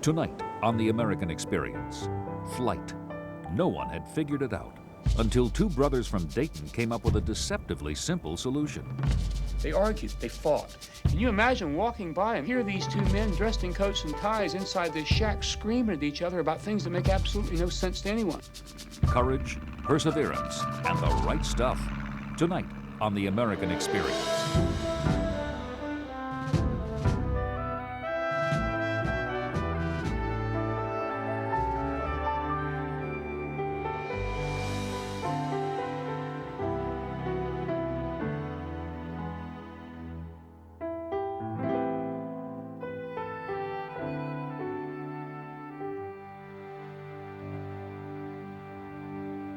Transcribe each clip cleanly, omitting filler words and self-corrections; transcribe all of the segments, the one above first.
Tonight on The American Experience, flight. No one had figured it out until two brothers from Dayton came up with a deceptively simple solution. They argued, they fought. Can you imagine walking by and hear these two men dressed in coats and ties inside this shack screaming at each other about things that make absolutely no sense to anyone? Courage, perseverance, and the right stuff. Tonight on The American Experience.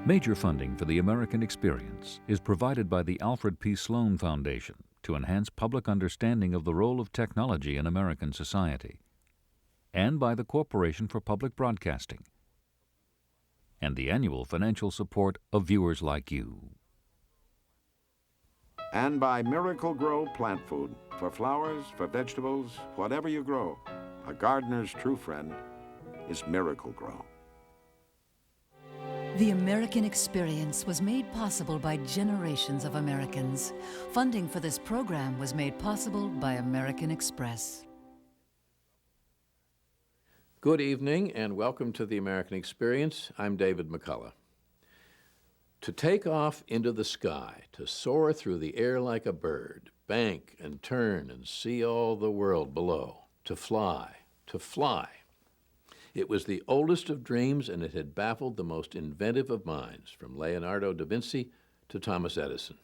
Major funding for The American Experience is provided by the Alfred P. Sloan Foundation to enhance public understanding of the role of technology in American society, and by the Corporation for Public Broadcasting, and the annual financial support of viewers like you. And by Miracle Grow plant food. For flowers, for vegetables, whatever you grow, a gardener's true friend is Miracle Grow. The American Experience was made possible by generations of Americans. Funding for this program was made possible by American Express. Good evening and welcome to the American Experience. I'm David McCullough. To take off into the sky, to soar through the air like a bird, bank and turn and see all the world below, to fly. It was the oldest of dreams, and it had baffled the most inventive of minds, from Leonardo da Vinci to Thomas Edison.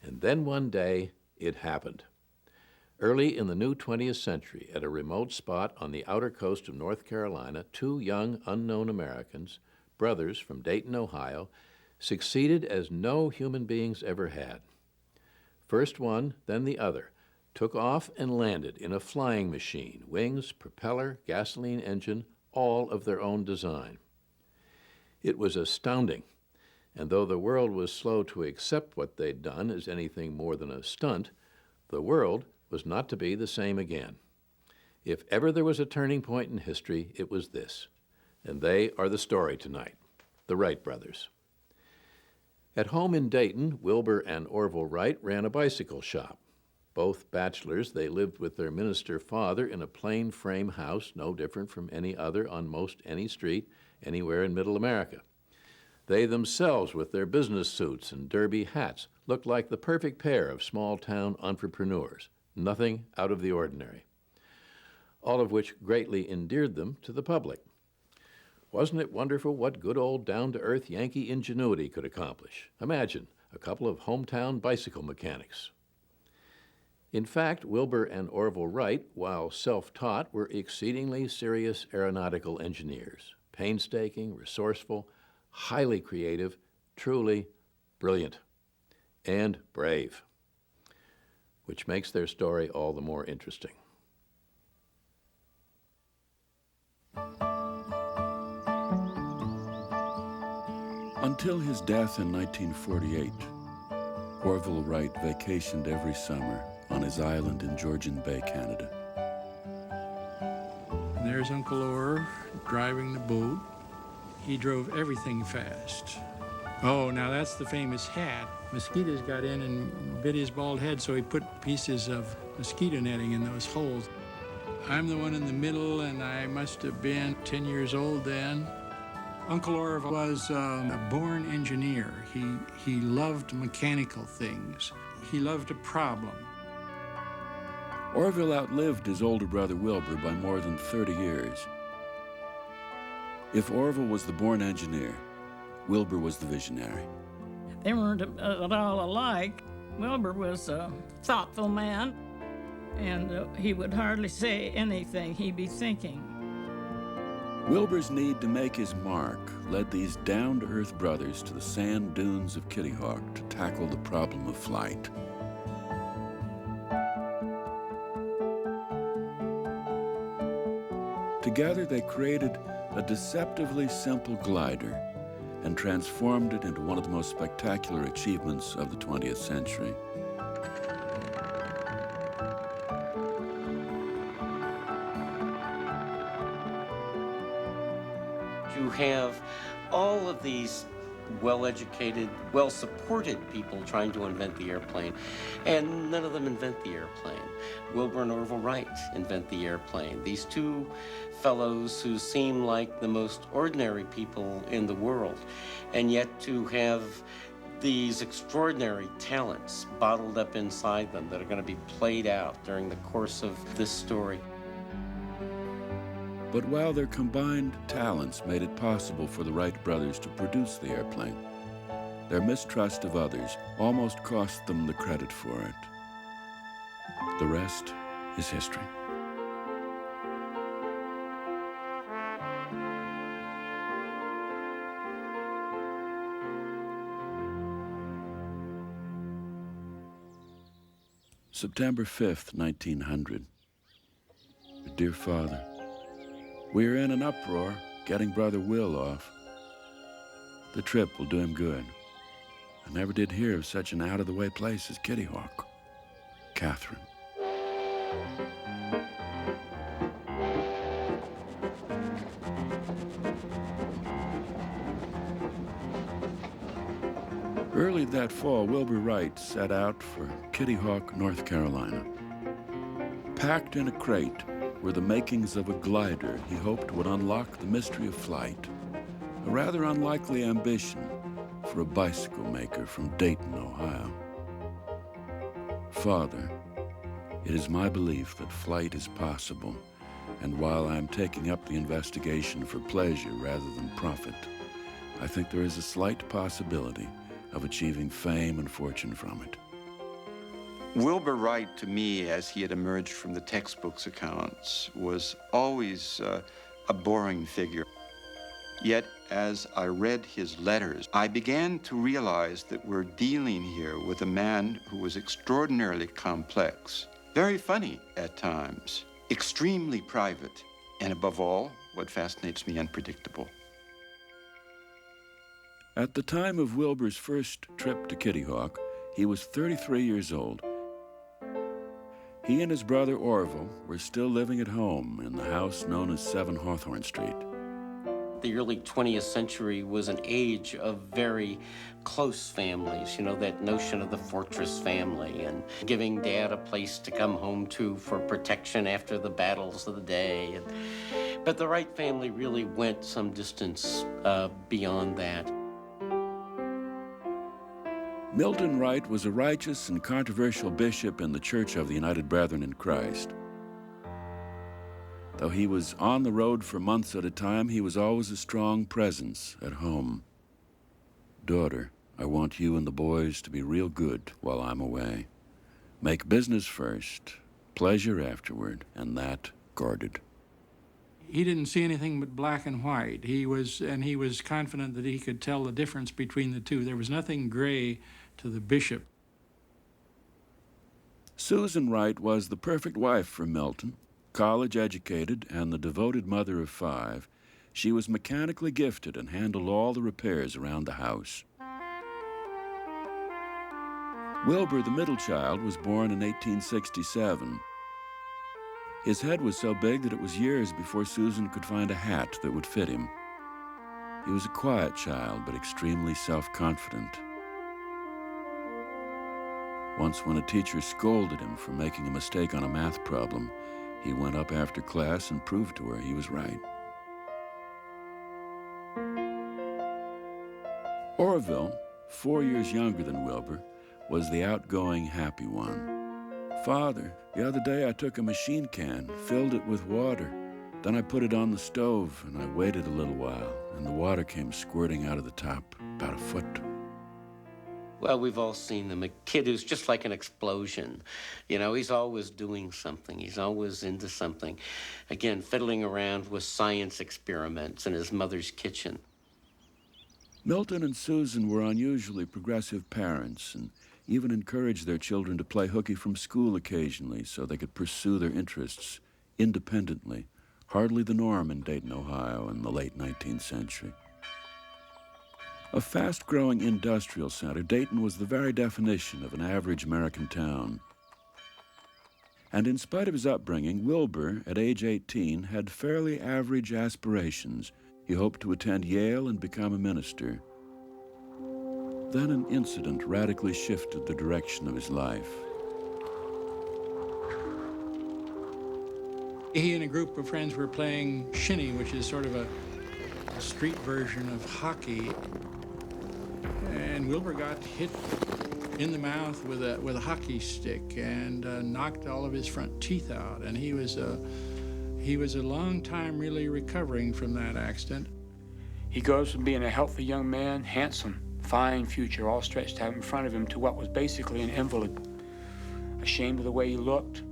And then one day, it happened. Early in the new 20th century, at a remote spot on the outer coast of North Carolina, two young unknown Americans, brothers from Dayton, Ohio, succeeded as no human beings ever had. First one, then the other, took off and landed in a flying machine, wings, propeller, gasoline engine, all of their own design. It was astounding, and though the world was slow to accept what they'd done as anything more than a stunt, the world was not to be the same again. If ever there was a turning point in history, it was this, and they are the story tonight, the Wright brothers. At home in Dayton, Wilbur and Orville Wright ran a bicycle shop. Both bachelors, they lived with their minister father in a plain frame house, no different from any other on most any street, anywhere in Middle America. They themselves, with their business suits and derby hats, looked like the perfect pair of small-town entrepreneurs, nothing out of the ordinary, all of which greatly endeared them to the public. Wasn't it wonderful what good old down-to-earth Yankee ingenuity could accomplish? Imagine a couple of hometown bicycle mechanics. In fact, Wilbur and Orville Wright, while self-taught, were exceedingly serious aeronautical engineers, painstaking, resourceful, highly creative, truly brilliant, and brave, which makes their story all the more interesting. Until his death in 1948, Orville Wright vacationed every summer on his island in Georgian Bay, Canada. There's Uncle Orv driving the boat. He drove everything fast. Oh, now that's the famous hat. Mosquitoes got in and bit his bald head, so he put pieces of mosquito netting in those holes. I'm the one in the middle, and I must have been 10 years old then. Uncle Orv was a born engineer. He loved mechanical things. He loved a problem. Orville outlived his older brother Wilbur by more than 30 years. If Orville was the born engineer, Wilbur was the visionary. They weren't at all alike. Wilbur was a thoughtful man, and he would hardly say anything. He'd be thinking. Wilbur's need to make his mark led these down-to-earth brothers to the sand dunes of Kitty Hawk to tackle the problem of flight. Together, they created a deceptively simple glider and transformed it into one of the most spectacular achievements of the 20th century. have all of these well-educated, well-supported people trying to invent the airplane, and none of them invent the airplane. Wilbur and Orville Wright invent the airplane. These two fellows who seem like the most ordinary people in the world, and yet to have these extraordinary talents bottled up inside them that are going to be played out during the course of this story. But while their combined talents made it possible for the Wright brothers to produce the airplane, their mistrust of others almost cost them the credit for it. The rest is history. September 5th, 1900. Dear Father, we are in an uproar getting Brother Will off. The trip will do him good. I never did hear of such an out-of-the-way place as Kitty Hawk. Catherine. Early that fall, Wilbur Wright set out for Kitty Hawk, North Carolina. Packed in a crate were the makings of a glider he hoped would unlock the mystery of flight, a rather unlikely ambition for a bicycle maker from Dayton, Ohio. Father, it is my belief that flight is possible, and while I am taking up the investigation for pleasure rather than profit, I think there is a slight possibility of achieving fame and fortune from it. Wilbur Wright, to me, as he had emerged from the textbooks accounts, was always a boring figure. Yet, as I read his letters, I began to realize that we're dealing here with a man who was extraordinarily complex, very funny at times, extremely private, and above all, what fascinates me, unpredictable. At the time of Wilbur's first trip to Kitty Hawk, he was 33 years old. He and his brother Orville were still living at home in the house known as 7 Hawthorne Street. The early 20th century was an age of very close families, you know, that notion of the fortress family and giving Dad a place to come home to for protection after the battles of the day. But the Wright family really went some distance beyond that. Milton Wright was a righteous and controversial bishop in the Church of the United Brethren in Christ. Though he was on the road for months at a time, he was always a strong presence at home. Daughter, I want you and the boys to be real good while I'm away. Make business first, pleasure afterward, and that guarded. He didn't see anything but black and white. He was confident that he could tell the difference between the two. There was nothing gray to the bishop. Susan Wright was the perfect wife for Milton. College educated and the devoted mother of 5, she was mechanically gifted and handled all the repairs around the house. Wilbur, the middle child, was born in 1867. His head was so big that it was years before Susan could find a hat that would fit him. He was a quiet child, but extremely self-confident. Once, when a teacher scolded him for making a mistake on a math problem, he went up after class and proved to her he was right. Orville, 4 years younger than Wilbur, was the outgoing, happy one. Father, the other day I took a machine can, filled it with water. Then I put it on the stove, and I waited a little while, and the water came squirting out of the top, about a foot. Well, we've all seen them. A kid who's just like an explosion. You know, he's always doing something. He's always into something. Again, fiddling around with science experiments in his mother's kitchen. Milton and Susan were unusually progressive parents and even encouraged their children to play hooky from school occasionally so they could pursue their interests independently, hardly the norm in Dayton, Ohio in the late 19th century. A fast-growing industrial center, Dayton was the very definition of an average American town. And in spite of his upbringing, Wilbur, at age 18, had fairly average aspirations. He hoped to attend Yale and become a minister. Then an incident radically shifted the direction of his life. He and a group of friends were playing shinny, which is sort of a street version of hockey. And Wilbur got hit in the mouth with a hockey stick and knocked all of his front teeth out. And he was a long time really recovering from that accident. He goes from being a healthy young man, handsome, fine future, all stretched out in front of him, to what was basically an invalid. Ashamed of the way he looked,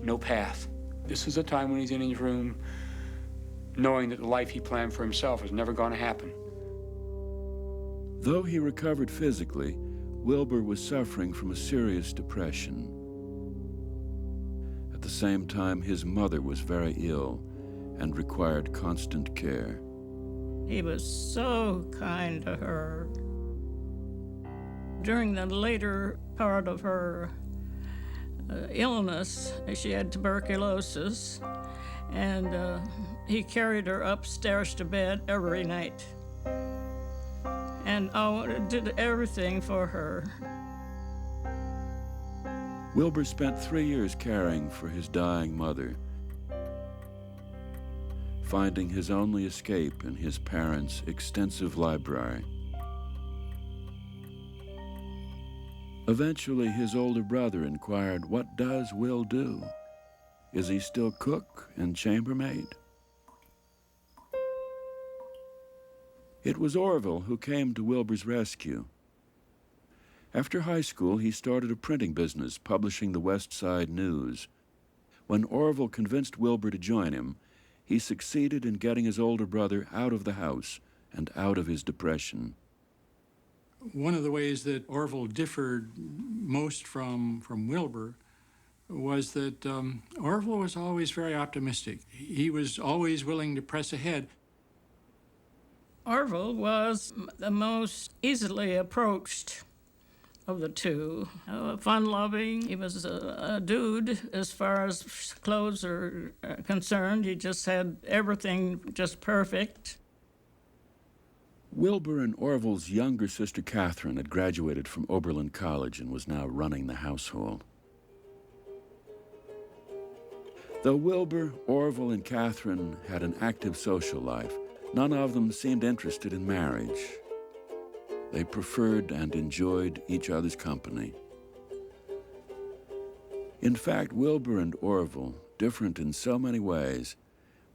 no path. This is a time when he's in his room, knowing that the life he planned for himself is never going to happen. Though he recovered physically, Wilbur was suffering from a serious depression. At the same time, his mother was very ill and required constant care. He was so kind to her. During the later part of her illness, she had tuberculosis, and he carried her upstairs to bed every night and did everything for her. Wilbur spent 3 years caring for his dying mother, finding his only escape in his parents' extensive library. Eventually, his older brother inquired, "What does Will do? Is he still cook and chambermaid?" It was Orville who came to Wilbur's rescue. After high school, he started a printing business, publishing the West Side News. When Orville convinced Wilbur to join him, he succeeded in getting his older brother out of the house and out of his depression. One of the ways that Orville differed most from Wilbur was that Orville was always very optimistic. He was always willing to press ahead. Orville was the most easily approached of the two. Fun-loving. He was a dude as far as clothes are concerned. He just had everything just perfect. Wilbur and Orville's younger sister Catherine had graduated from Oberlin College and was now running the household. Though Wilbur, Orville, and Catherine had an active social life, none of them seemed interested in marriage. They preferred and enjoyed each other's company. In fact, Wilbur and Orville, different in so many ways,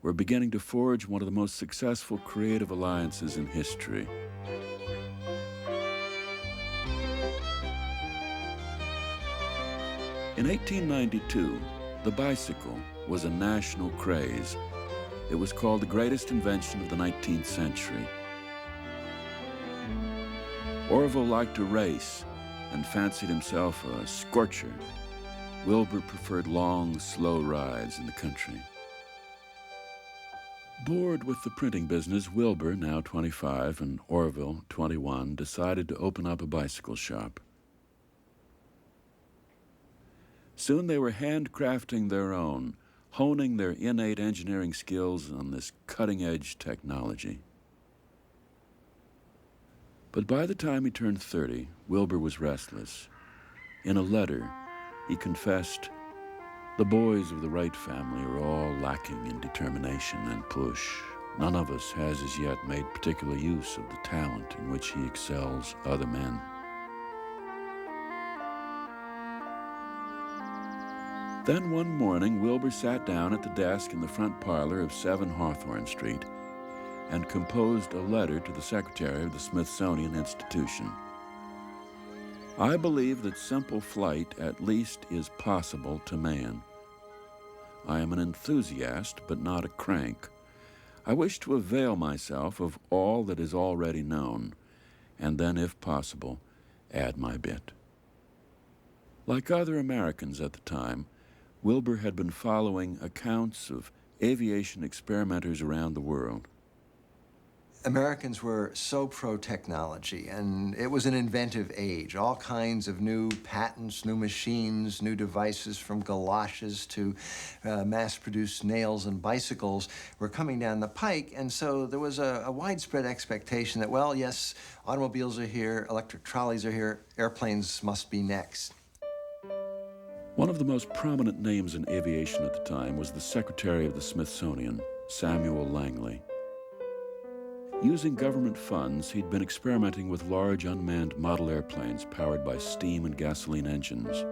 were beginning to forge one of the most successful creative alliances in history. In 1892, the bicycle was a national craze. It was called the greatest invention of the 19th century. Orville liked to race and fancied himself a scorcher. Wilbur preferred long, slow rides in the country. Bored with the printing business, Wilbur, now 25, and Orville, 21, decided to open up a bicycle shop. Soon they were handcrafting their own, honing their innate engineering skills on this cutting-edge technology. But by the time he turned 30, Wilbur was restless. In a letter, he confessed, "The boys of the Wright family are all lacking in determination and push. None of us has as yet made particular use of the talent in which he excels other men." Then one morning, Wilbur sat down at the desk in the front parlor of 7 Hawthorne Street and composed a letter to the secretary of the Smithsonian Institution. "I believe that simple flight at least is possible to man. I am an enthusiast, but not a crank. I wish to avail myself of all that is already known, and then, if possible, add my bit." Like other Americans at the time, Wilbur had been following accounts of aviation experimenters around the world. Americans were so pro-technology, and it was an inventive age. All kinds of new patents, new machines, new devices, from galoshes to mass-produced nails and bicycles were coming down the pike, and so there was a widespread expectation that, well, yes, automobiles are here, electric trolleys are here, airplanes must be next. One of the most prominent names in aviation at the time was the Secretary of the Smithsonian, Samuel Langley. Using government funds, he'd been experimenting with large unmanned model airplanes powered by steam and gasoline engines.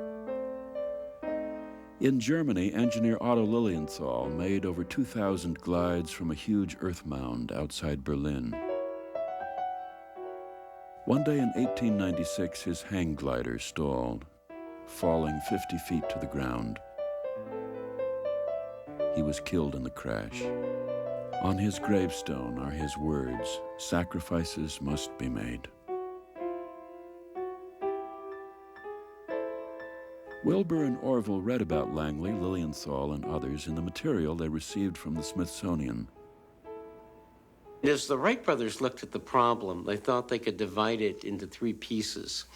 In Germany, engineer Otto Lilienthal made over 2,000 glides from a huge earth mound outside Berlin. One day in 1896, his hang glider stalled, falling 50 feet to the ground. He was killed in the crash. On his gravestone are his words, "Sacrifices must be made." Wilbur and Orville read about Langley, Lilienthal, and others in the material they received from the Smithsonian. As the Wright brothers looked at the problem, they thought they could divide it into three pieces.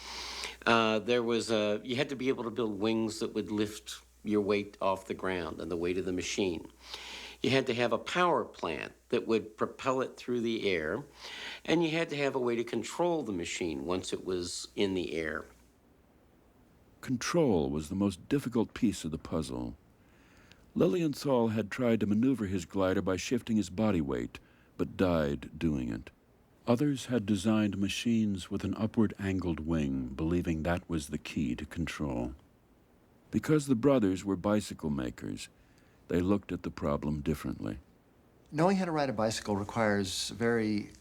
You had to be able to build wings that would lift your weight off the ground and the weight of the machine. You had to have a power plant that would propel it through the air, and you had to have a way to control the machine once it was in the air. Control was the most difficult piece of the puzzle. Lilienthal had tried to maneuver his glider by shifting his body weight, but died doing it. Others had designed machines with an upward-angled wing, believing that was the key to control. Because the brothers were bicycle makers, they looked at the problem differently. Knowing how to ride a bicycle requires very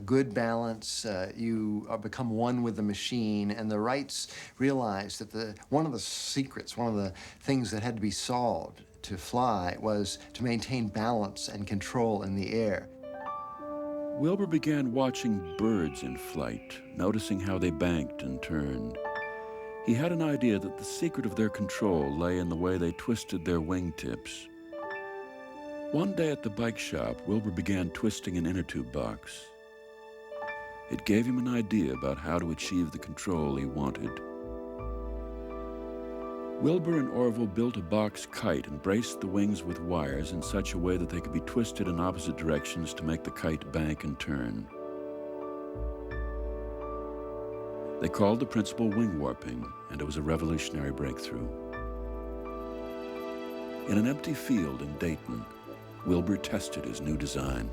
good balance. You become one with the machine, and the Wrights realized that one of the secrets, one of the things that had to be solved to fly was to maintain balance and control in the air. Wilbur began watching birds in flight, noticing how they banked and turned. He had an idea that the secret of their control lay in the way they twisted their wingtips. One day at the bike shop, Wilbur began twisting an inner tube box. It gave him an idea about how to achieve the control he wanted. Wilbur and Orville built a box kite and braced the wings with wires in such a way that they could be twisted in opposite directions to make the kite bank and turn. They called the principle wing warping, and it was a revolutionary breakthrough. In an empty field in Dayton, Wilbur tested his new design.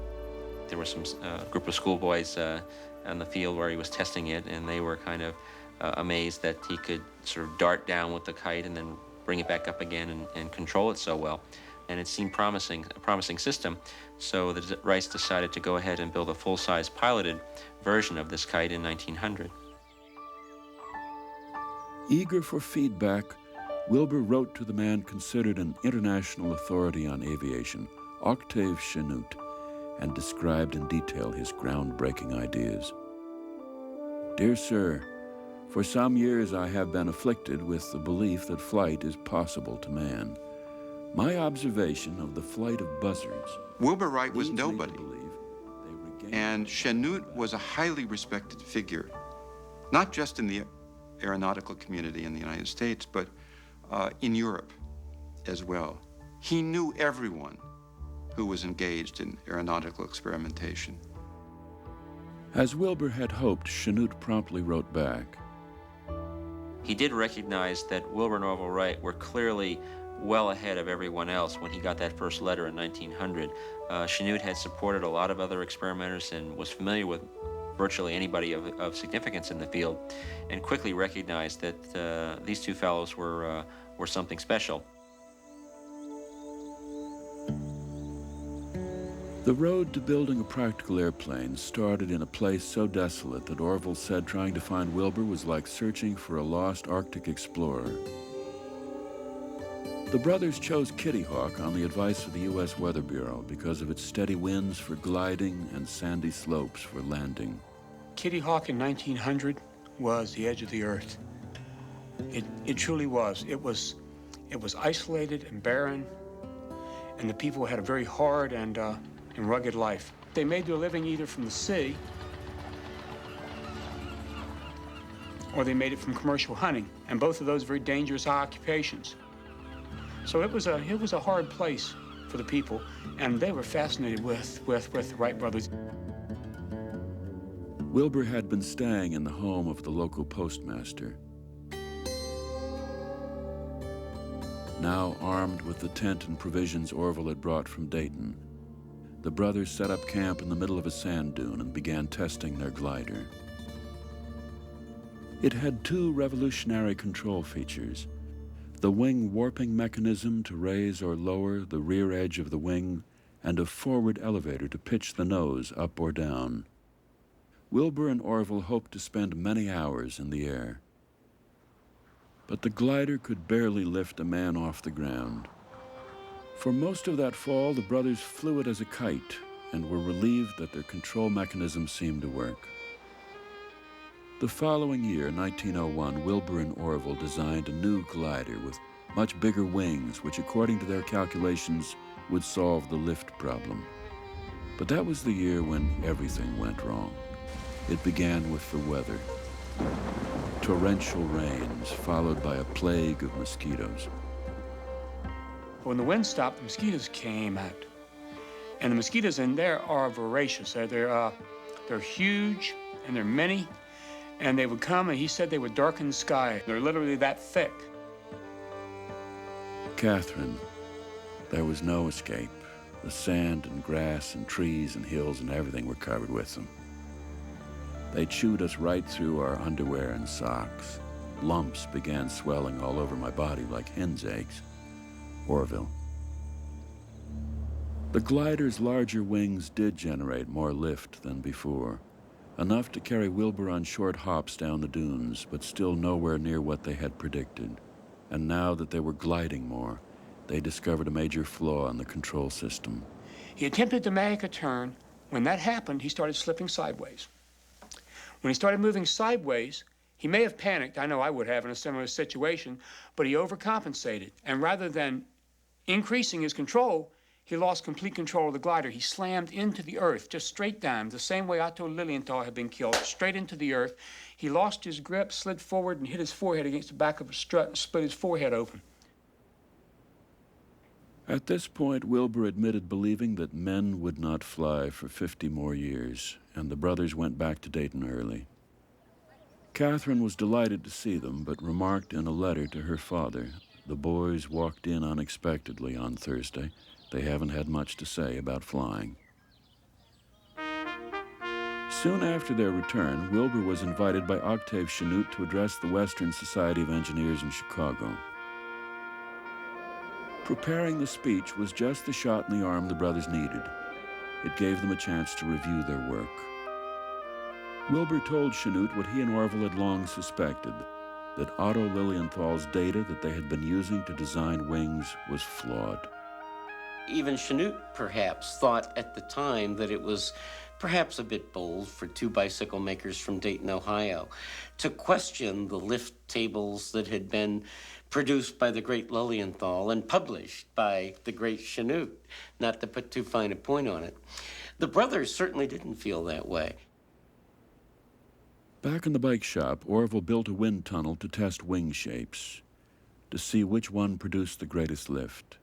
There were some group of schoolboys on the field where he was testing it, and they were kind of amazed that he could sort of dart down with the kite and then bring it back up again and control it so well. And it seemed a promising system, so the Wrights decided to go ahead and build a full-size piloted version of this kite in 1900. Eager for feedback, Wilbur wrote to the man considered an international authority on aviation, Octave Chanute, and described in detail his groundbreaking ideas. Dear Sir, for some years I have been afflicted with the belief that flight is possible to man. My observation of the flight of buzzards... Wilbur Wright was nobody, and Chanute was a highly respected figure, not just in the aeronautical community in the United States, but in Europe as well. He knew everyone who was engaged in aeronautical experimentation. As Wilbur had hoped, Chanute promptly wrote back. He did recognize that Wilbur and Orville Wright were clearly well ahead of everyone else when he got that first letter in 1900. Chanute had supported a lot of other experimenters and was familiar with virtually anybody of significance in the field, and quickly recognized that these two fellows were something special. The road to building a practical airplane started in a place so desolate that Orville said trying to find Wilbur was like searching for a lost Arctic explorer. The brothers chose Kitty Hawk on the advice of the U.S. Weather Bureau because of its steady winds for gliding and sandy slopes for landing. Kitty Hawk in 1900 was the edge of the earth. It truly was. It was isolated and barren, and the people had a very hard and rugged life. They made their living either from the sea or they made it from commercial hunting, and both of those very dangerous occupations. So it was a hard place for the people, and they were fascinated with the Wright brothers. Wilbur had been staying in the home of the local postmaster. Now armed with the tent and provisions Orville had brought from Dayton, the brothers set up camp in the middle of a sand dune and began testing their glider. It had two revolutionary control features: the wing warping mechanism to raise or lower the rear edge of the wing, and a forward elevator to pitch the nose up or down. Wilbur and Orville hoped to spend many hours in the air. But the glider could barely lift a man off the ground. For most of that fall, the brothers flew it as a kite and were relieved that their control mechanism seemed to work. The following year, 1901, Wilbur and Orville designed a new glider with much bigger wings, which, according to their calculations, would solve the lift problem. But that was the year when everything went wrong. It began with the weather. Torrential rains, followed by a plague of mosquitoes. When the wind stopped, the mosquitoes came out. And the mosquitoes in there are voracious. They're huge, and they're many. And they would come, and he said they would darken the sky. They're literally that thick. Catherine, there was no escape. The sand and grass and trees and hills and everything were covered with them. They chewed us right through our underwear and socks. Lumps began swelling all over my body like hen's eggs. Orville. The glider's larger wings did generate more lift than before, enough to carry Wilbur on short hops down the dunes, but still nowhere near what they had predicted. And now that they were gliding more, they discovered a major flaw in the control system. He attempted to make a turn. When that happened, he started slipping sideways. When he started moving sideways, he may have panicked. I know I would have in a similar situation, but he overcompensated. And rather than increasing his control, he lost complete control of the glider. He slammed into the earth, just straight down, the same way Otto Lilienthal had been killed, straight into the earth. He lost his grip, slid forward, and hit his forehead against the back of a strut and split his forehead open. At this point, Wilbur admitted believing that men would not fly for 50 more years, and the brothers went back to Dayton early. Catherine was delighted to see them, but remarked in a letter to her father, "The boys walked in unexpectedly on Thursday. They haven't had much to say about flying." Soon after their return, Wilbur was invited by Octave Chanute to address the Western Society of Engineers in Chicago. Preparing the speech was just the shot in the arm the brothers needed. It gave them a chance to review their work. Wilbur told Chanute what he and Orville had long suspected, that Otto Lilienthal's data that they had been using to design wings was flawed. Even Chanute, perhaps, thought at the time that it was perhaps a bit bold for two bicycle makers from Dayton, Ohio, to question the lift tables that had been produced by the great Lilienthal and published by the great Chanute, not to put too fine a point on it. The brothers certainly didn't feel that way. Back in the bike shop, Orville built a wind tunnel to test wing shapes, to see which one produced the greatest lift.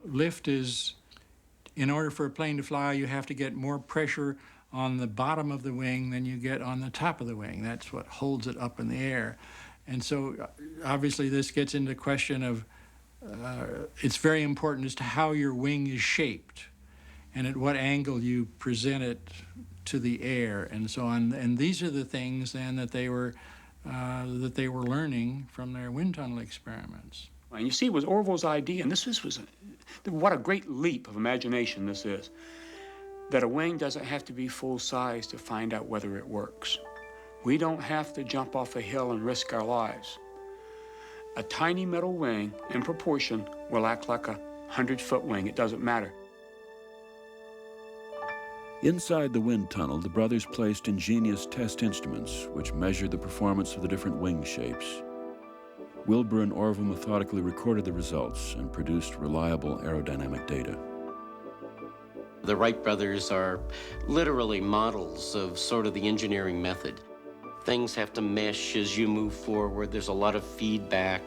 Lift is, in order for a plane to fly, you have to get more pressure on the bottom of the wing than you get on the top of the wing. That's what holds it up in the air. And so obviously this gets into the question of, it's very important as to how your wing is shaped and at what angle you present it to the air and so on. And these are the things then that they were learning from their wind tunnel experiments. And you see, it was Orville's idea, and this was what a great leap of imagination this is, that a wing doesn't have to be full size to find out whether it works. We don't have to jump off a hill and risk our lives. A tiny metal wing, in proportion, will act like a 100-foot wing. It doesn't matter. Inside the wind tunnel, the brothers placed ingenious test instruments which measured the performance of the different wing shapes. Wilbur and Orville methodically recorded the results and produced reliable aerodynamic data. The Wright brothers are literally models of sort of the engineering method. Things have to mesh as you move forward. There's a lot of feedback.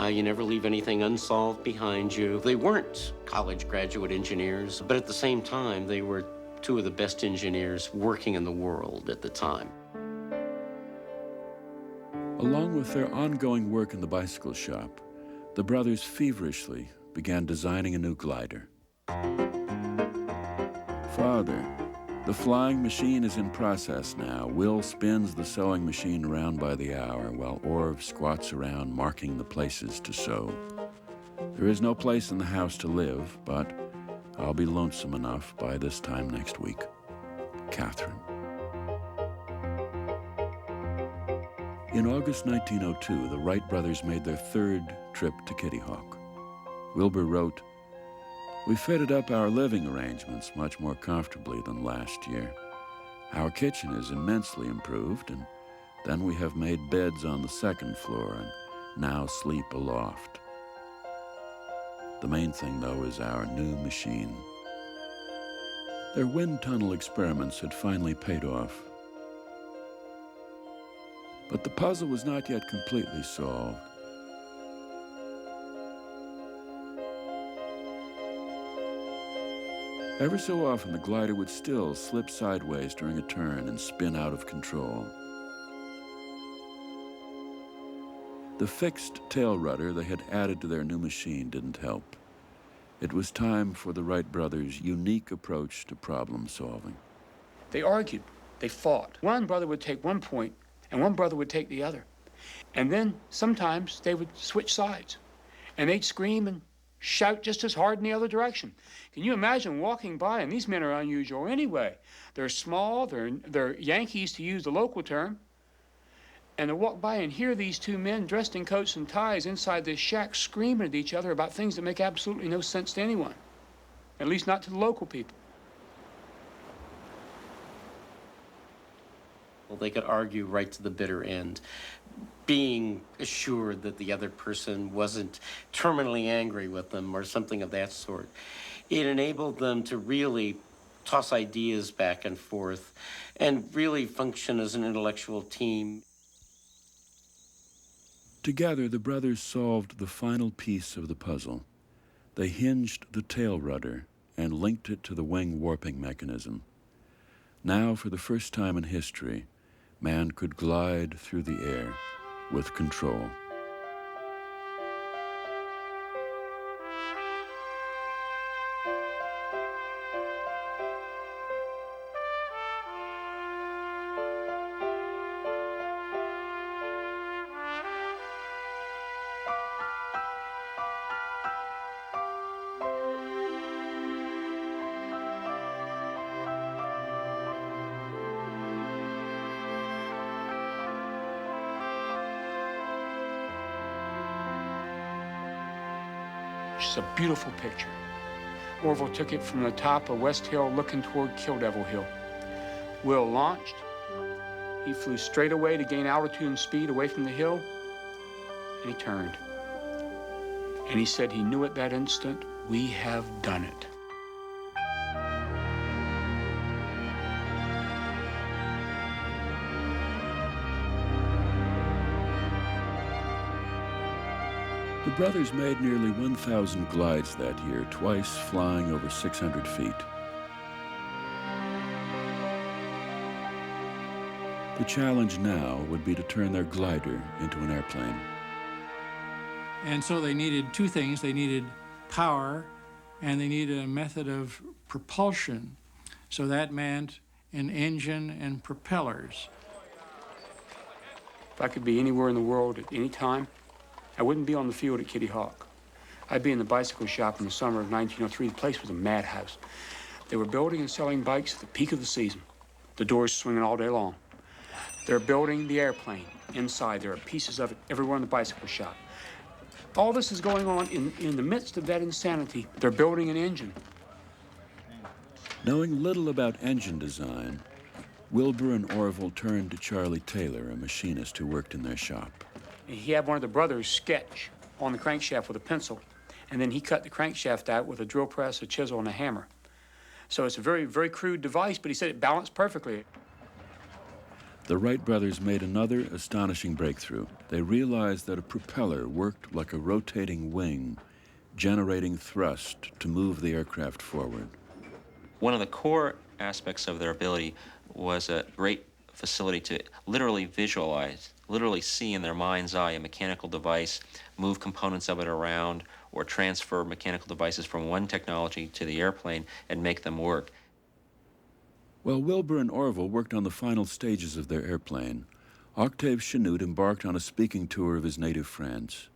You never leave anything unsolved behind you. They weren't college graduate engineers, but at the same time, they were two of the best engineers working in the world at the time. Along with their ongoing work in the bicycle shop, the brothers feverishly began designing a new glider. Father, the flying machine is in process now. Will spins the sewing machine around by the hour while Orv squats around marking the places to sew. There is no place in the house to live, but I'll be lonesome enough by this time next week. Catherine. In August 1902, the Wright brothers made their third trip to Kitty Hawk. Wilbur wrote, "We fitted up our living arrangements much more comfortably than last year. Our kitchen is immensely improved, and then we have made beds on the second floor and now sleep aloft. The main thing, though, is our new machine." Their wind tunnel experiments had finally paid off. But the puzzle was not yet completely solved. Ever so often, the glider would still slip sideways during a turn and spin out of control. The fixed tail rudder they had added to their new machine didn't help. It was time for the Wright brothers' unique approach to problem solving. They argued, they fought. One brother would take one point, and one brother would take the other. And then sometimes they would switch sides, and they'd scream and shout just as hard in the other direction. Can you imagine walking by, and these men are unusual anyway. They're small, they're Yankees to use the local term, and to walk by and hear these two men dressed in coats and ties inside this shack screaming at each other about things that make absolutely no sense to anyone, at least not to the local people. Well, they could argue right to the bitter end, being assured that the other person wasn't terminally angry with them or something of that sort. It enabled them to really toss ideas back and forth and really function as an intellectual team. Together, the brothers solved the final piece of the puzzle. They hinged the tail rudder and linked it to the wing warping mechanism. Now, for the first time in history, man could glide through the air with control. It's a beautiful picture. Orville took it from the top of West Hill looking toward Kill Devil Hill. Will launched. He flew straight away to gain altitude and speed away from the hill, and he turned. And he said he knew at that instant, we have done it. The brothers made nearly 1,000 glides that year, twice flying over 600 feet. The challenge now would be to turn their glider into an airplane. And so they needed two things. They needed power, and they needed a method of propulsion. So that meant an engine and propellers. If I could be anywhere in the world at any time, I wouldn't be on the field at Kitty Hawk. I'd be in the bicycle shop in the summer of 1903. The place was a madhouse. They were building and selling bikes at the peak of the season. The doors swinging all day long. They're building the airplane inside. There are pieces of it everywhere in the bicycle shop. All this is going on in the midst of that insanity. They're building an engine. Knowing little about engine design, Wilbur and Orville turned to Charlie Taylor, a machinist who worked in their shop. He had one of the brothers sketch on the crankshaft with a pencil, and then he cut the crankshaft out with a drill press, a chisel, and a hammer. So it's a very, very crude device, but he said it balanced perfectly. The Wright brothers made another astonishing breakthrough. They realized that a propeller worked like a rotating wing, generating thrust to move the aircraft forward. One of the core aspects of their ability was a great facility to literally visualize, literally see in their mind's eye a mechanical device, move components of it around, or transfer mechanical devices from one technology to the airplane and make them work. While Wilbur and Orville worked on the final stages of their airplane, Octave Chanute embarked on a speaking tour of his native France.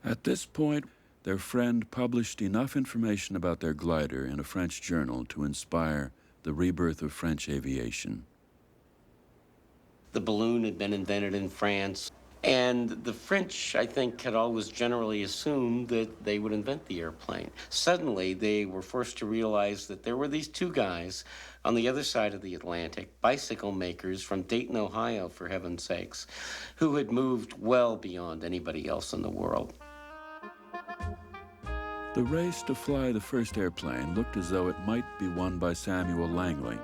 At this point, their friend published enough information about their glider in a French journal to inspire the rebirth of French aviation. The balloon had been invented in France, and the French, I think, had always generally assumed that they would invent the airplane. Suddenly, they were forced to realize that there were these two guys on the other side of the Atlantic, bicycle makers from Dayton, Ohio, for heaven's sakes, who had moved well beyond anybody else in the world. The race to fly the first airplane looked as though it might be won by Samuel Langley.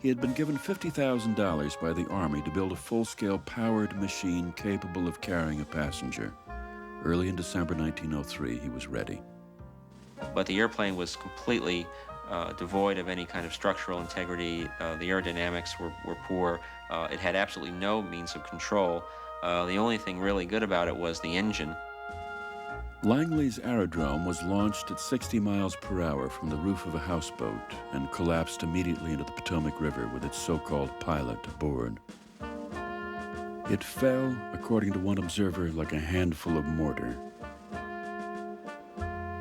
He had been given $50,000 by the Army to build a full-scale powered machine capable of carrying a passenger. Early in December 1903, he was ready. But the airplane was completely devoid of any kind of structural integrity. The aerodynamics were poor. It had absolutely no means of control. The only thing really good about it was the engine. Langley's aerodrome was launched at 60 miles per hour from the roof of a houseboat and collapsed immediately into the Potomac River with its so-called pilot aboard. It fell, according to one observer, like a handful of mortar.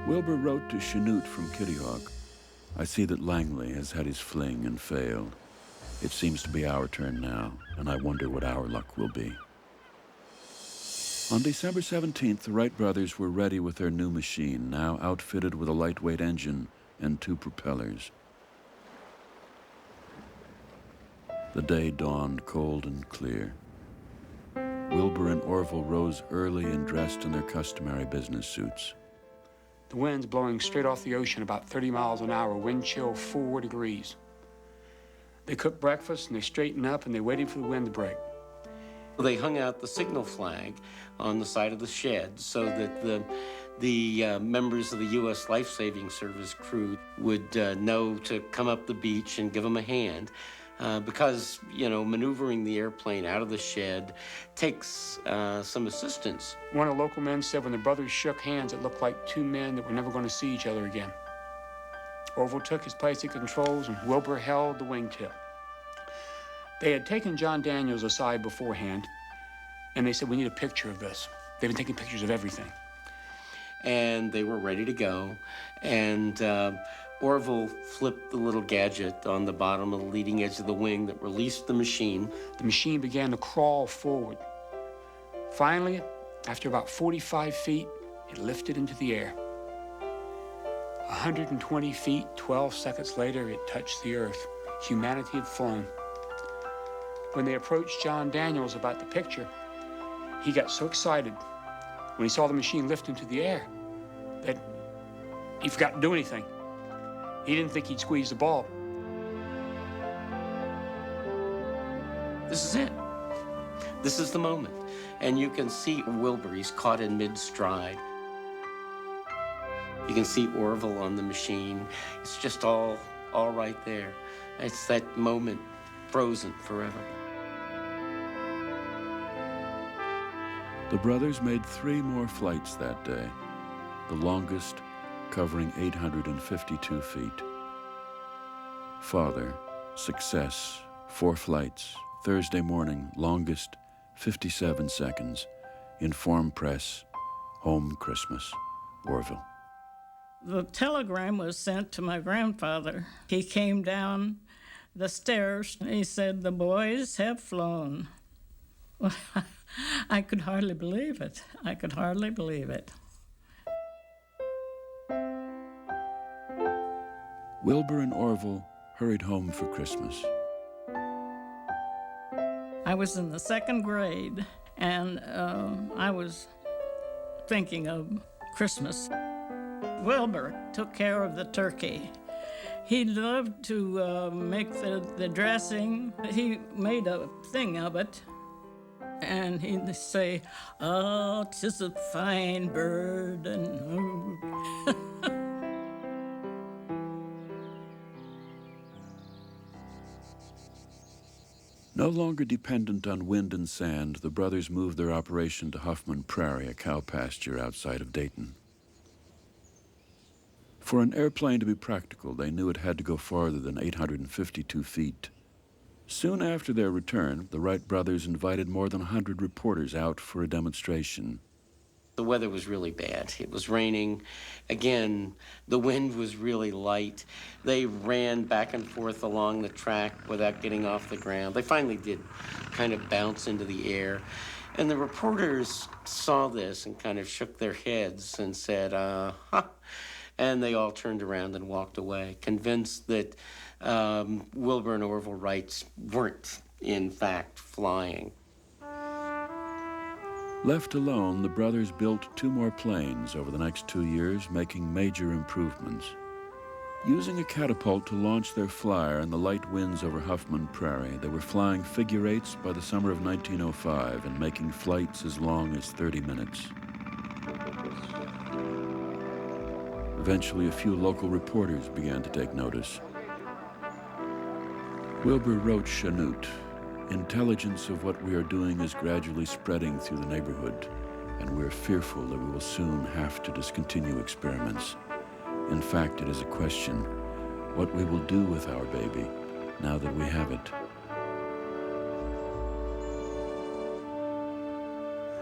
Wilbur wrote to Chanute from Kitty Hawk, "I see that Langley has had his fling and failed. It seems to be our turn now, and I wonder what our luck will be." On December 17th, the Wright brothers were ready with their new machine, now outfitted with a lightweight engine and 2 propellers. The day dawned cold and clear. Wilbur and Orville rose early and dressed in their customary business suits. The wind's blowing straight off the ocean about 30 miles an hour, wind chill 4 degrees. They cooked breakfast and they straightened up and they waited for the wind to break. They hung out the signal flag on the side of the shed so that the members of the U.S. Life-Saving Service crew would know to come up the beach and give them a hand. Because, you know, maneuvering the airplane out of the shed takes some assistance. One of the local men said when the brothers shook hands, it looked like 2 men that were never going to see each other again. Orville took his place at controls and Wilbur held the wingtip. They had taken John Daniels aside beforehand, and they said, "We need a picture of this." They've been taking pictures of everything. And they were ready to go, and Orville flipped the little gadget on the bottom of the leading edge of the wing that released the machine. The machine began to crawl forward. Finally, after about 45 feet, it lifted into the air. 120 feet, 12 seconds later, it touched the earth. Humanity had flown. When they approached John Daniels about the picture, he got so excited when he saw the machine lift into the air that he forgot to do anything. He didn't think he'd squeeze the bulb. This is it. This is the moment. And you can see Wilbur, he's caught in mid-stride. You can see Orville on the machine. It's just all right there. It's that moment frozen forever. The brothers made 3 more flights that day, the longest covering 852 feet. Father, success, 4 flights, Thursday morning, longest 57 seconds. Inform press, home Christmas, Orville. The telegram was sent to my grandfather. He came down the stairs and he said, "The boys have flown." Well, I could hardly believe it. I could hardly believe it. Wilbur and Orville hurried home for Christmas. I was in the 2nd grade, and I was thinking of Christmas. Wilbur took care of the turkey. He loved to make the dressing. He made a thing of it. And he'd say, "Oh, 'tis a fine bird," and No longer dependent on wind and sand, the brothers moved their operation to Huffman Prairie, a cow pasture outside of Dayton. For an airplane to be practical, they knew it had to go farther than 852 feet. Soon after their return, the Wright brothers invited more than 100 reporters out for a demonstration. The weather was really bad. It was raining. Again, the wind was really light. They ran back and forth along the track without getting off the ground. They finally did kind of bounce into the air. And the reporters saw this and kind of shook their heads and said, huh. And they all turned around and walked away, convinced that Wilbur and Orville Wrights weren't, in fact, flying. Left alone, the brothers built 2 more planes over the next 2 years, making major improvements. Using a catapult to launch their flyer in the light winds over Huffman Prairie, they were flying figure eights by the summer of 1905 and making flights as long as 30 minutes. Eventually, a few local reporters began to take notice. Wilbur wrote Chanute, "Intelligence of what we are doing is gradually spreading through the neighborhood, and we're fearful that we will soon have to discontinue experiments. In fact, it is a question what we will do with our baby now that we have it."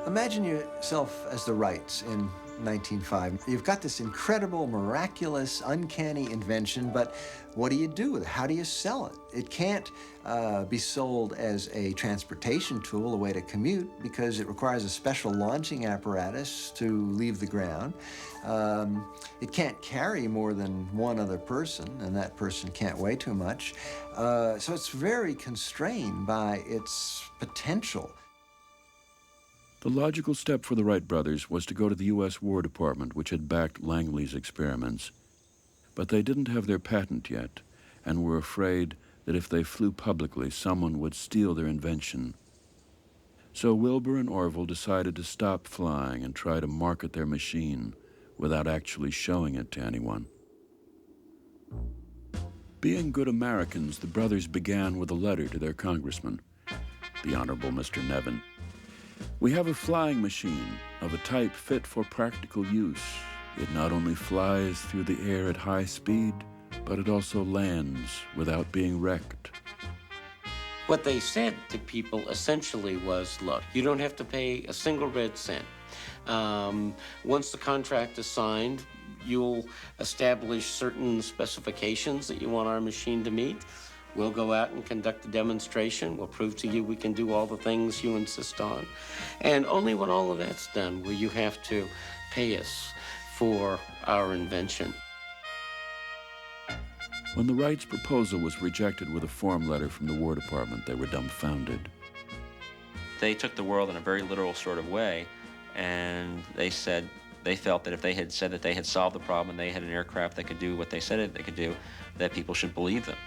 Imagine yourself as the Wrights in 1905. You've got this incredible, miraculous, uncanny invention, but what do you do with it? How do you sell it? It can't be sold as a transportation tool, a way to commute, because it requires a special launching apparatus to leave the ground. It can't carry more than one other person, and that person can't weigh too much. So it's very constrained by its potential. The logical step for the Wright brothers was to go to the U.S. War Department, which had backed Langley's experiments. But they didn't have their patent yet, and were afraid that if they flew publicly, someone would steal their invention. So Wilbur and Orville decided to stop flying and try to market their machine without actually showing it to anyone. Being good Americans, the brothers began with a letter to their congressman, the Honorable Mr. Nevin. "We have a flying machine of a type fit for practical use. It not only flies through the air at high speed, but it also lands without being wrecked." What they said to people essentially was, look, you don't have to pay a single red cent. Once the contract is signed, you'll establish certain specifications that you want our machine to meet. We'll go out and conduct a demonstration. We'll prove to you we can do all the things you insist on. And only when all of that's done will you have to pay us for our invention. When the Wrights' proposal was rejected with a form letter from the War Department, they were dumbfounded. They took the world in a very literal sort of way, and they said they felt that if they had said that they had solved the problem and they had an aircraft that could do what they said they could do, that people should believe them.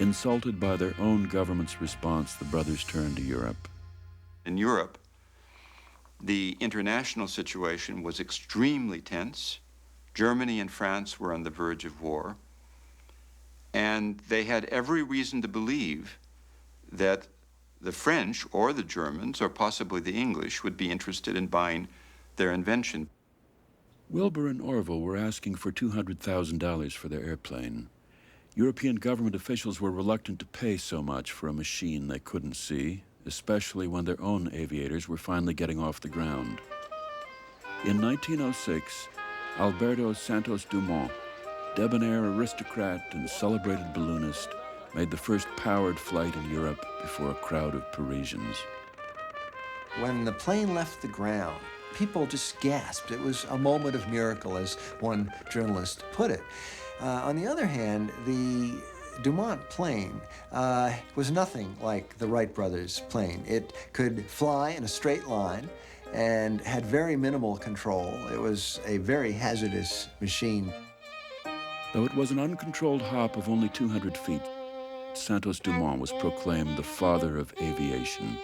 Insulted by their own government's response, the brothers turned to Europe. In Europe, the international situation was extremely tense. Germany and France were on the verge of war, and they had every reason to believe that the French or the Germans, or possibly the English, would be interested in buying their invention. Wilbur and Orville were asking for $200,000 for their airplane. European government officials were reluctant to pay so much for a machine they couldn't see, especially when their own aviators were finally getting off the ground. In 1906, Alberto Santos Dumont, debonair aristocrat and celebrated balloonist, made the first powered flight in Europe before a crowd of Parisians. When the plane left the ground, people just gasped. It was a moment of miracle, as one journalist put it. On the other hand, the Dumont plane was nothing like the Wright brothers' plane. It could fly in a straight line and had very minimal control. It was a very hazardous machine. Though it was an uncontrolled hop of only 200 feet, Santos Dumont was proclaimed the father of aviation.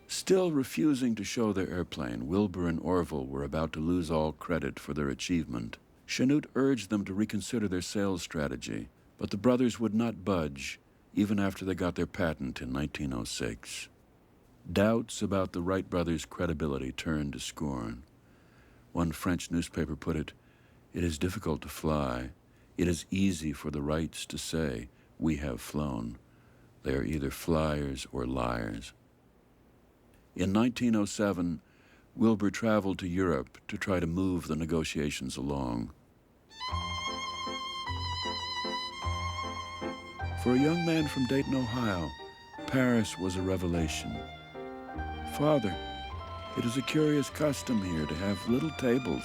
Still refusing to show their airplane, Wilbur and Orville were about to lose all credit for their achievement. Chanute urged them to reconsider their sales strategy, but the brothers would not budge, even after they got their patent in 1906. Doubts about the Wright brothers' credibility turned to scorn. One French newspaper put it, "It is difficult to fly. It is easy for the Wrights to say, 'We have flown.' They are either flyers or liars." In 1907, Wilbur traveled to Europe to try to move the negotiations along. For a young man from Dayton, Ohio, Paris was a revelation. "Father, it is a curious custom here to have little tables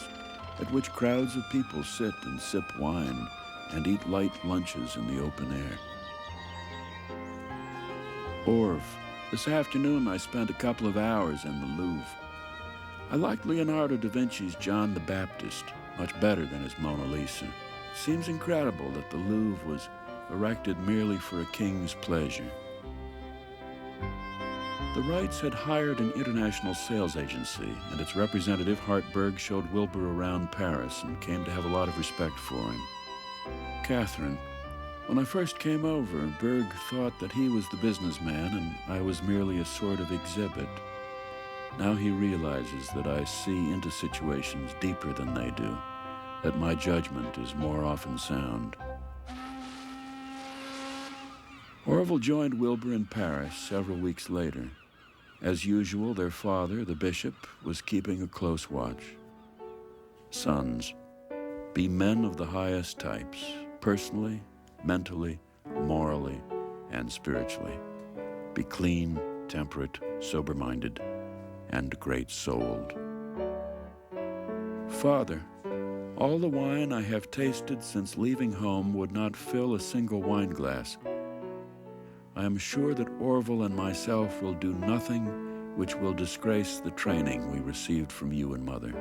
at which crowds of people sit and sip wine and eat light lunches in the open air." "Orv, this afternoon I spent a couple of hours in the Louvre. I liked Leonardo da Vinci's John the Baptist much better than his Mona Lisa. Seems incredible that the Louvre was erected merely for a king's pleasure." The Wrights had hired an international sales agency, and its representative, Hart Berg, showed Wilbur around Paris and came to have a lot of respect for him. "Catherine, when I first came over, Berg thought that he was the businessman and I was merely a sort of exhibit. Now he realizes that I see into situations deeper than they do, that my judgment is more often sound." Orville joined Wilbur in Paris several weeks later. As usual, their father, the bishop, was keeping a close watch. "Sons, be men of the highest types, personally, mentally, morally, and spiritually. Be clean, temperate, sober-minded, and great-souled. Father, all the wine I have tasted since leaving home would not fill a single wine glass. I am sure that Orville and myself will do nothing which will disgrace the training we received from you and Mother."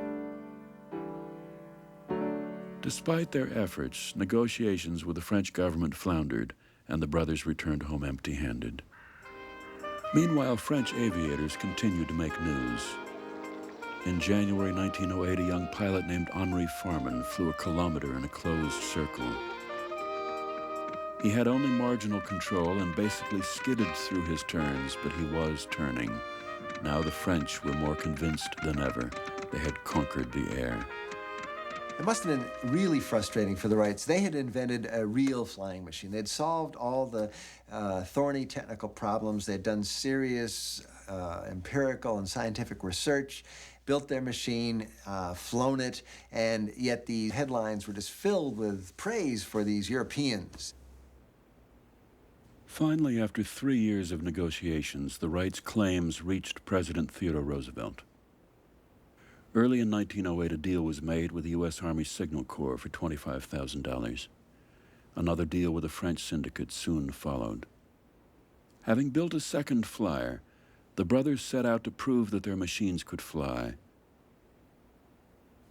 Despite their efforts, negotiations with the French government floundered, and the brothers returned home empty-handed. Meanwhile, French aviators continued to make news. In January 1908, a young pilot named Henri Farman flew a kilometer in a closed circle. He had only marginal control and basically skidded through his turns, but he was turning. Now the French were more convinced than ever. They had conquered the air. It must have been really frustrating for the Wrights. They had invented a real flying machine. They'd solved all the thorny technical problems. They'd done serious empirical and scientific research, built their machine, flown it, and yet the headlines were just filled with praise for these Europeans. Finally, after 3 years of negotiations, the Wrights' claims reached President Theodore Roosevelt. Early in 1908, a deal was made with the U.S. Army Signal Corps for $25,000. Another deal with a French syndicate soon followed. Having built a second flyer, the brothers set out to prove that their machines could fly.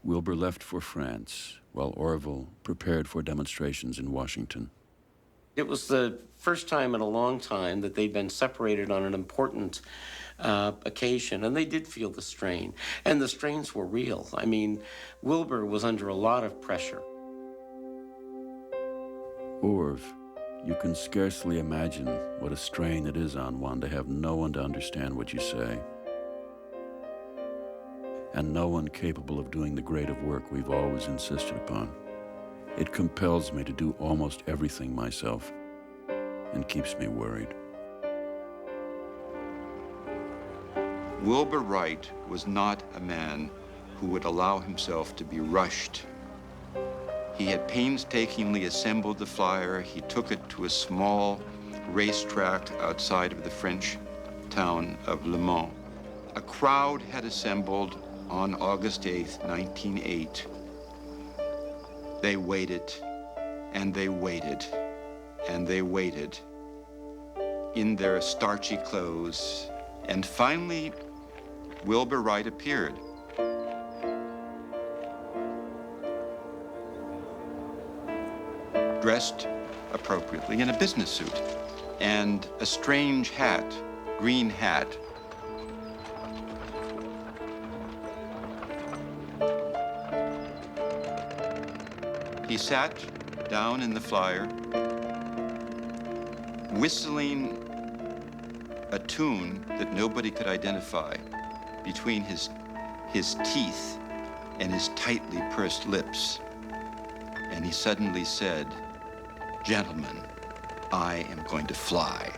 Wilbur left for France, while Orville prepared for demonstrations in Washington. It was the first time in a long time that they'd been separated on an important occasion, and they did feel the strain. And the strains were real. I mean, Wilbur was under a lot of pressure. Orv, you can scarcely imagine what a strain it is on one to have no one to understand what you say, and no one capable of doing the grade of work we've always insisted upon. It compels me to do almost everything myself and keeps me worried. Wilbur Wright was not a man who would allow himself to be rushed. He had painstakingly assembled the flyer. He took it to a small racetrack outside of the French town of Le Mans. A crowd had assembled on August 8th, 1908. They waited, and they waited, and they waited in their starchy clothes, and finally, Wilbur Wright appeared. dressed appropriately in a business suit and a strange hat, green hat. He sat down in the flyer, whistling a tune that nobody could identify between his teeth and his tightly pursed lips. And he suddenly said, "Gentlemen, I am going to fly."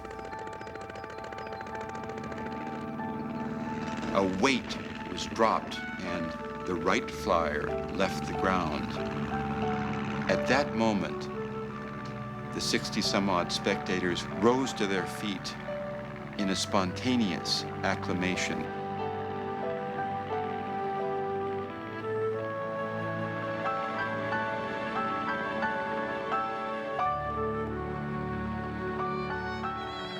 A weight was dropped and the Wright flyer left the ground. At that moment, the 60-some-odd spectators rose to their feet in a spontaneous acclamation.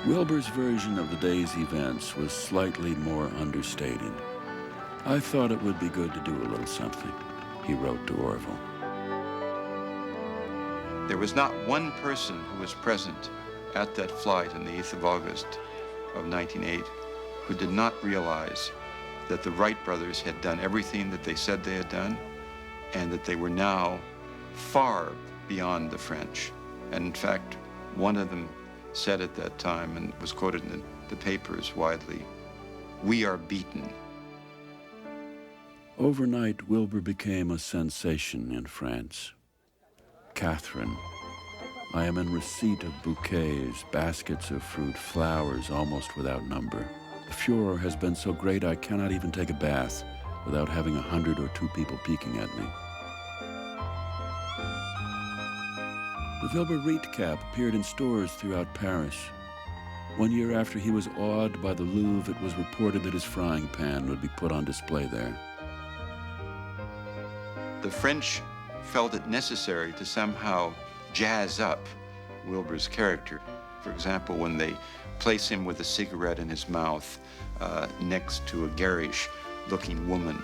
Wilbur's version of the day's events was slightly more understated. "I thought it would be good to do a little something," he wrote to Orville. There was not one person who was present at that flight on the 8th of August of 1908 who did not realize that the Wright brothers had done everything that they said they had done, and that they were now far beyond the French. And in fact, one of them said at that time, and was quoted in the papers widely, "We are beaten." Overnight, Wilbur became a sensation in France. "Catherine, I am in receipt of bouquets, baskets of fruit, flowers almost without number. The furor has been so great I cannot even take a bath without having 100 or 2 people peeking at me." The Wilbur Wright cap appeared in stores throughout Paris. 1 year after he was awed by the Louvre, it was reported that his frying pan would be put on display there. The French felt it necessary to somehow jazz up Wilbur's character. For example, when they place him with a cigarette in his mouth next to a garish-looking woman,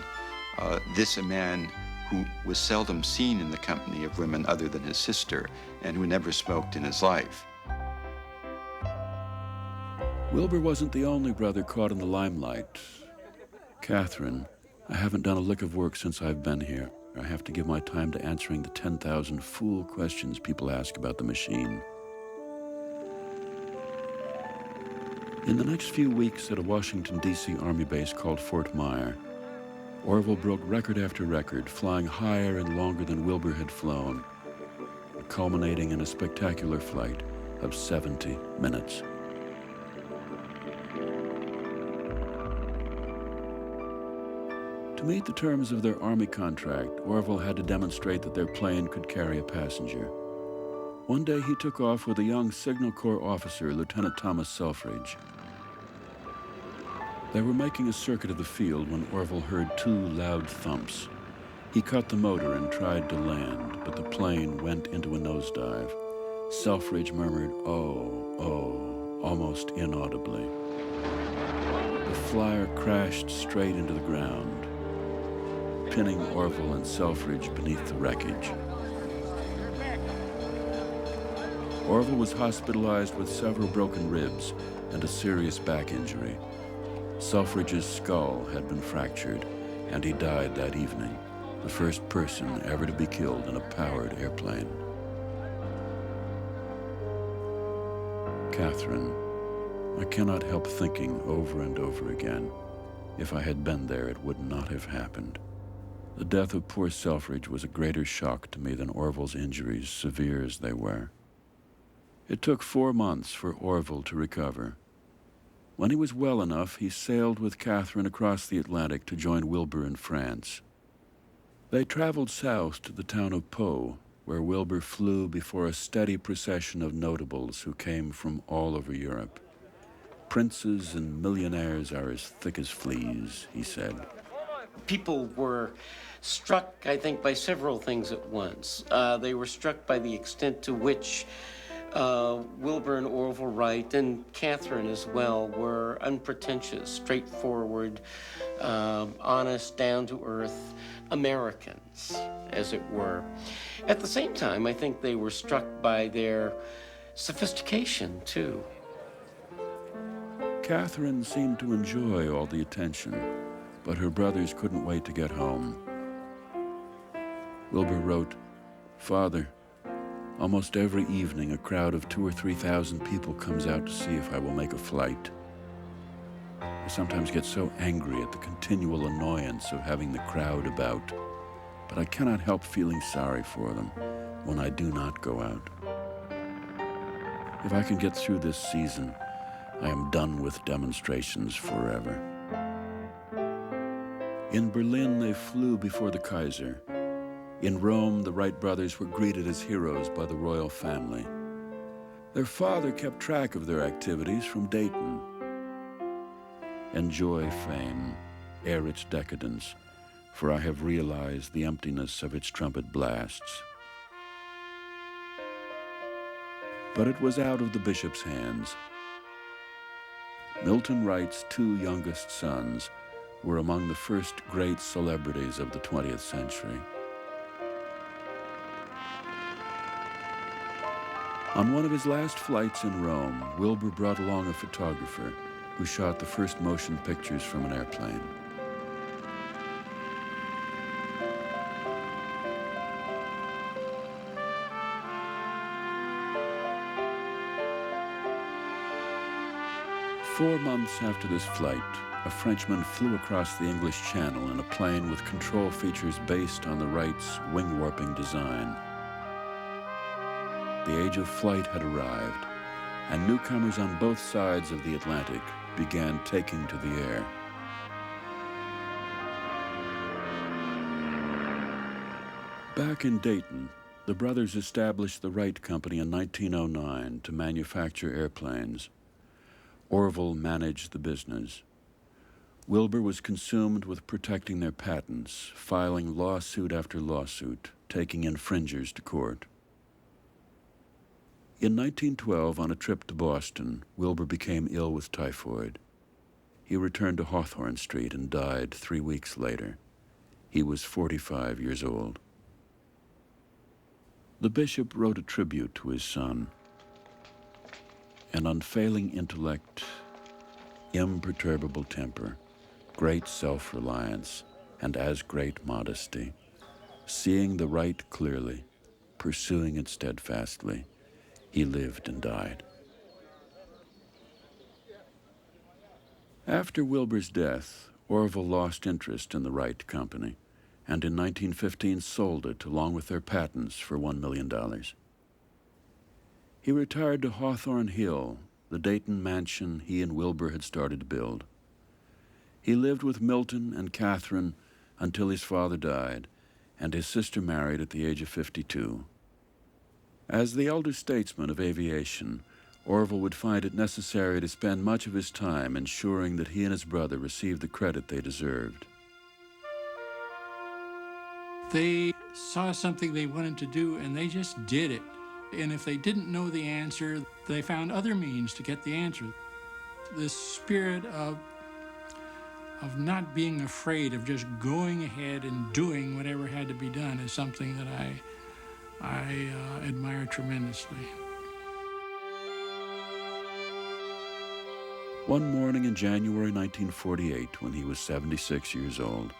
this a man who was seldom seen in the company of women other than his sister, and who never smoked in his life. Wilbur wasn't the only brother caught in the limelight. "Catherine, I haven't done a lick of work since I've been here. I have to give my time to answering the 10,000 fool questions people ask about the machine." In the next few weeks at a Washington, D.C. Army base called Fort Myer, Orville broke record after record, flying higher and longer than Wilbur had flown, culminating in a spectacular flight of 70 minutes. To meet the terms of their Army contract, Orville had to demonstrate that their plane could carry a passenger. One day he took off with a young Signal Corps officer, Lieutenant Thomas Selfridge. They were making a circuit of the field when Orville heard 2 loud thumps. He cut the motor and tried to land, but the plane went into a nosedive. Selfridge murmured, "Oh, oh," almost inaudibly. The flyer crashed straight into the ground, pinning Orville and Selfridge beneath the wreckage. Orville was hospitalized with several broken ribs and a serious back injury. Selfridge's skull had been fractured, and he died that evening, the first person ever to be killed in a powered airplane. "Catherine, I cannot help thinking over and over again, if I had been there, it would not have happened. The death of poor Selfridge was a greater shock to me than Orville's injuries, severe as they were. It took 4 months for Orville to recover. When he was well enough, he sailed with Catherine across the Atlantic to join Wilbur in France. They traveled south to the town of Pau, where Wilbur flew before a steady procession of notables who came from all over Europe. "Princes and millionaires are as thick as fleas," he said. People were struck, I think, by several things at once. They were struck by the extent to which Wilbur and Orville Wright, and Catherine as well, were unpretentious, straightforward, honest, down-to-earth Americans, as it were. At the same time, I think they were struck by their sophistication, too. Catherine seemed to enjoy all the attention, but her brothers couldn't wait to get home. Wilbur wrote, "Father, almost every evening a crowd of 2,000 or 3,000 people comes out to see if I will make a flight. I sometimes get so angry at the continual annoyance of having the crowd about, but I cannot help feeling sorry for them when I do not go out. If I can get through this season, I am done with demonstrations forever." In Berlin, they flew before the Kaiser. In Rome, the Wright brothers were greeted as heroes by the royal family. Their father kept track of their activities from Dayton. Enjoy fame, ere its decadence, for I have realized the emptiness of its trumpet blasts. But it was out of the bishop's hands. Milton Wright's 2 youngest sons were among the first great celebrities of the 20th century. On one of his last flights in Rome, Wilbur brought along a photographer who shot the first motion pictures from an airplane. "4 months after this flight, a Frenchman flew across the English Channel in a plane with control features based on the Wright's wing-warping design. The age of flight had arrived, and newcomers on both sides of the Atlantic began taking to the air. Back in Dayton, the brothers established the Wright Company in 1909 to manufacture airplanes. Orville managed the business. Wilbur was consumed with protecting their patents, filing lawsuit after lawsuit, taking infringers to court. In 1912, on a trip to Boston, Wilbur became ill with typhoid. He returned to Hawthorne Street and died 3 weeks later. He was 45 years old. The bishop wrote a tribute to his son. An unfailing intellect, imperturbable temper, great self-reliance, and as great modesty, seeing the right clearly, pursuing it steadfastly, he lived and died. After Wilbur's death, Orville lost interest in the Wright Company, and in 1915 sold it along with their patents for $1 million. He retired to Hawthorne Hill, the Dayton mansion he and Wilbur had started to build. He lived with Milton and Catherine until his father died, and his sister married at the age of 52. As the elder statesman of aviation, Orville would find it necessary to spend much of his time ensuring that he and his brother received the credit they deserved. They saw something they wanted to do, and they just did it. And if they didn't know the answer, they found other means to get the answer. This spirit of not being afraid, of just going ahead and doing whatever had to be done, is something that I admire tremendously. One morning in January 1948, when he was 76 years old,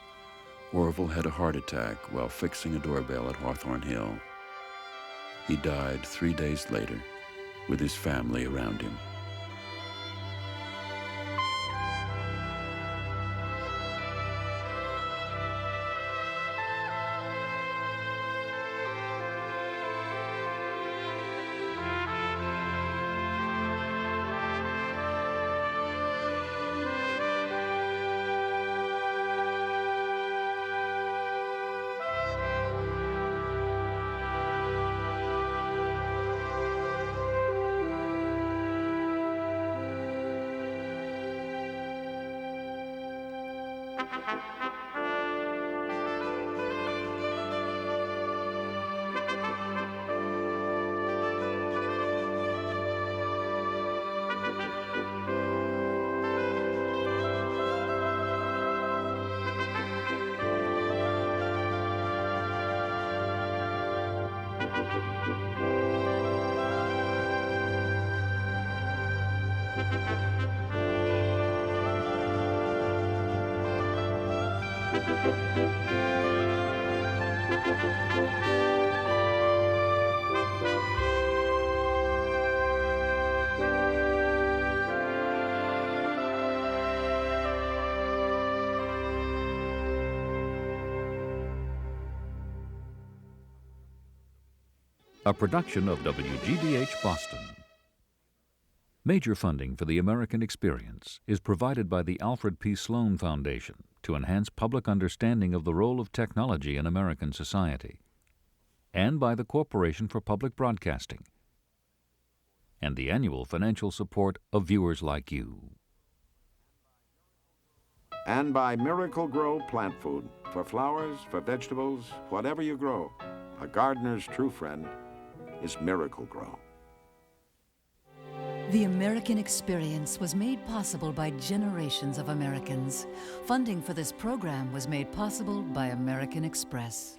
Orville had a heart attack while fixing a doorbell at Hawthorne Hill. He died 3 days later, with his family around him. A production of WGBH Boston. Major funding for the American Experience is provided by the Alfred P. Sloan Foundation to enhance public understanding of the role of technology in American society, and by the Corporation for Public Broadcasting, and the annual financial support of viewers like you. And by Miracle Grow plant food, for flowers, for vegetables, whatever you grow. A gardener's true friend is Miracle Grow. The American Experience was made possible by generations of Americans. Funding for this program was made possible by American Express.